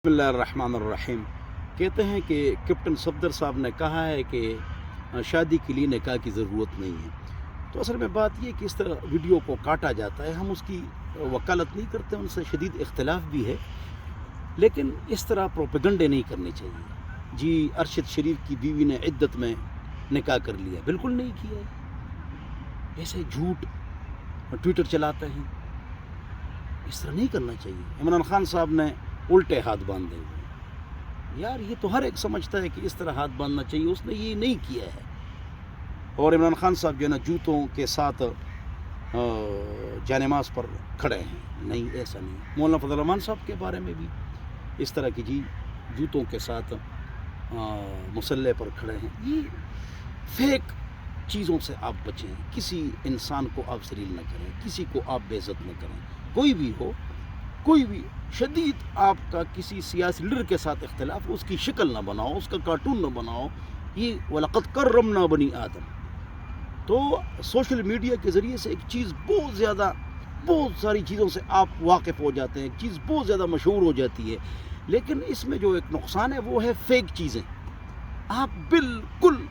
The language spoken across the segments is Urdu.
بسم اللہ الرحمن الرحیم. کہتے ہیں کہ کیپٹن صفدر صاحب نے کہا ہے کہ شادی کے لیے نکاح کی ضرورت نہیں ہے. تو اصل میں بات یہ کہ اس طرح ویڈیو کو کاٹا جاتا ہے. ہم اس کی وکالت نہیں کرتے، ان سے شدید اختلاف بھی ہے، لیکن اس طرح پروپیگنڈے نہیں کرنے چاہیے. جی ارشد شریف کی بیوی نے عدت میں نکاح کر لیا، بالکل نہیں کیا ہے. ایسے جھوٹ ٹویٹر چلاتے ہیں، اس طرح نہیں کرنا چاہیے. عمران خان صاحب نے الٹے ہاتھ باندھے ہوئے. یار یہ تو ہر ایک سمجھتا ہے کہ اس طرح ہاتھ باندھنا چاہیے، اس نے یہ نہیں کیا ہے. اور عمران خان صاحب جو ہے نا جوتوں کے ساتھ جانماز پر کھڑے ہیں. نہیں، ایسا نہیں. مولانا فضل الرحمان صاحب کے بارے میں بھی اس طرح کی جوتوں کے ساتھ مسلح پر کھڑے ہیں. یہ فیک چیزوں سے آپ بچیں. کسی انسان کو آپ ذلیل نہ کریں، کسی کو آپ بے عزت نہ کریں. کوئی بھی ہو، کوئی بھی شدید آپ کا کسی سیاسی لیڈر کے ساتھ اختلاف ہو، اس کی شکل نہ بناؤ، اس کا کارٹون نہ بناؤ. یہ وَلَقَدْ كَرَّمْنَا بَنِي آدم. تو سوشل میڈیا کے ذریعے سے ایک چیز بہت ساری چیزوں سے آپ واقف ہو جاتے ہیں، ایک چیز بہت زیادہ مشہور ہو جاتی ہے. لیکن اس میں جو ایک نقصان ہے وہ ہے فیک چیزیں. آپ بالکل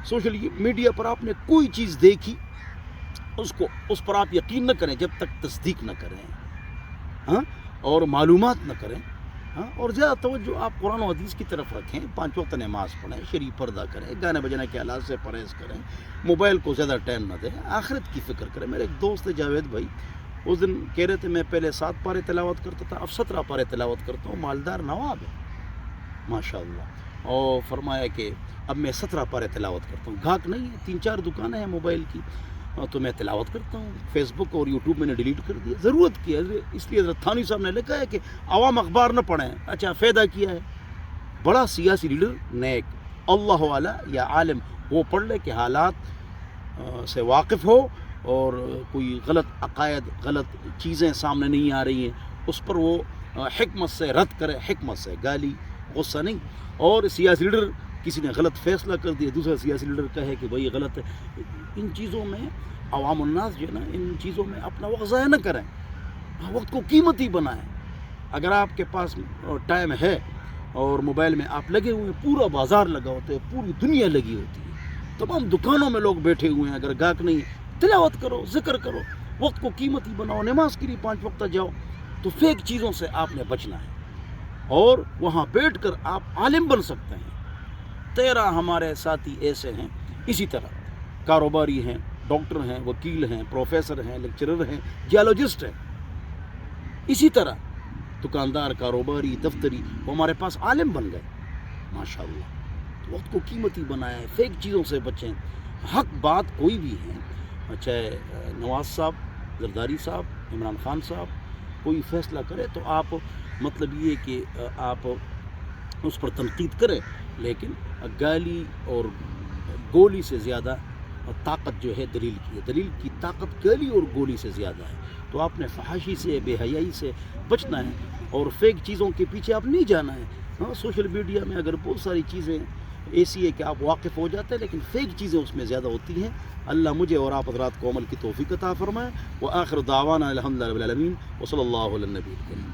سوشل میڈیا پر آپ نے کوئی چیز دیکھی، اس پر آپ یقین نہ کریں جب تک تصدیق نہ کریں، اور معلومات نہ کریں. اور زیادہ توجہ آپ قرآن و حدیث کی طرف رکھیں. 5 وقت نماز پڑھیں، شریف پردہ کریں، گانے بجانے کے آلات سے پرہیز کریں، موبائل کو زیادہ ٹائم نہ دیں، آخرت کی فکر کریں. میرے ایک دوست ہے جاوید بھائی، اس دن کہہ رہے تھے میں پہلے 7 پارے تلاوت کرتا تھا، اب 17 پارے تلاوت کرتا ہوں. مالدار نواب ہے ماشاء اللہ. اور فرمایا کہ اب میں 17 پارے تلاوت کرتا ہوں. گھاک نہیں ہے، 3-4 دکانیں ہیں موبائل کی، تو میں تلاوت کرتا ہوں. فیس بک اور یوٹیوب میں نے ڈیلیٹ کر دیا، ضرورت کی ہے. اس لیے حضرت تھانوی صاحب نے لکھا ہے کہ عوام اخبار نہ پڑھیں. اچھا، فائدہ کیا ہے؟ بڑا سیاسی لیڈر نیک اللہ والا یا عالم وہ پڑھ لے کہ حالات سے واقف ہو، اور کوئی غلط عقائد، غلط چیزیں سامنے نہیں آ رہی ہیں، اس پر وہ حکمت سے رد کرے. حکمت سے، گالی غصہ نہیں. اور سیاسی لیڈر کسی نے غلط فیصلہ کر دیا، دوسرا سیاسی لیڈر کہے کہ بھائی غلط ہے. ان چیزوں میں عوام الناس جو ہے نا، ان چیزوں میں اپنا وقت ضائع نہ کریں، وقت کو قیمتی بنائیں. اگر آپ کے پاس ٹائم ہے اور موبائل میں آپ لگے ہوئے ہیں، پورا بازار لگا ہوتا ہے، پوری دنیا لگی ہوتی ہے، تمام دکانوں میں لوگ بیٹھے ہوئے ہیں. اگر گاہک نہیں، تلاوت کرو، ذکر کرو، وقت کو قیمتی بناؤ، نماز کے لیے 5 وقت جاؤ. تو فیک چیزوں سے آپ نے بچنا ہے، اور وہاں بیٹھ کر آپ عالم بن سکتے ہیں. 13 ہمارے ساتھی ایسے ہیں اسی طرح، کاروباری ہیں، ڈاکٹر ہیں، وکیل ہیں، پروفیسر ہیں، لیکچرر ہیں، جیولوجسٹ ہیں. اسی طرح دکاندار، کاروباری، دفتری، وہ ہمارے پاس عالم بن گئے ماشاء اللہ. تو وقت کو قیمتی بنائیں، فیک چیزوں سے بچیں. حق بات کوئی بھی ہے، چاہے نواز صاحب، زرداری صاحب، عمران خان صاحب، کوئی فیصلہ کرے تو آپ مطلب یہ کہ آپ اس پر تنقید کریں، لیکن گالی اور گولی سے زیادہ طاقت جو ہے دلیل کی ہے. دلیل کی طاقت گالی اور گولی سے زیادہ ہے. تو آپ نے فحاشی سے، بے حیائی سے بچنا ہے، اور فیک چیزوں کے پیچھے آپ نہیں جانا ہے. سوشل میڈیا میں اگر بہت ساری چیزیں ایسی ہے کہ آپ واقف ہو جاتے ہیں، لیکن فیک چیزیں اس میں زیادہ ہوتی ہیں. اللہ مجھے اور آپ حضرات کو عمل کی توفیق عطا فرمائے. وآخر دعوانا الحمدللہ رب العالمین، وصلی اللہ علی النبی الکریم.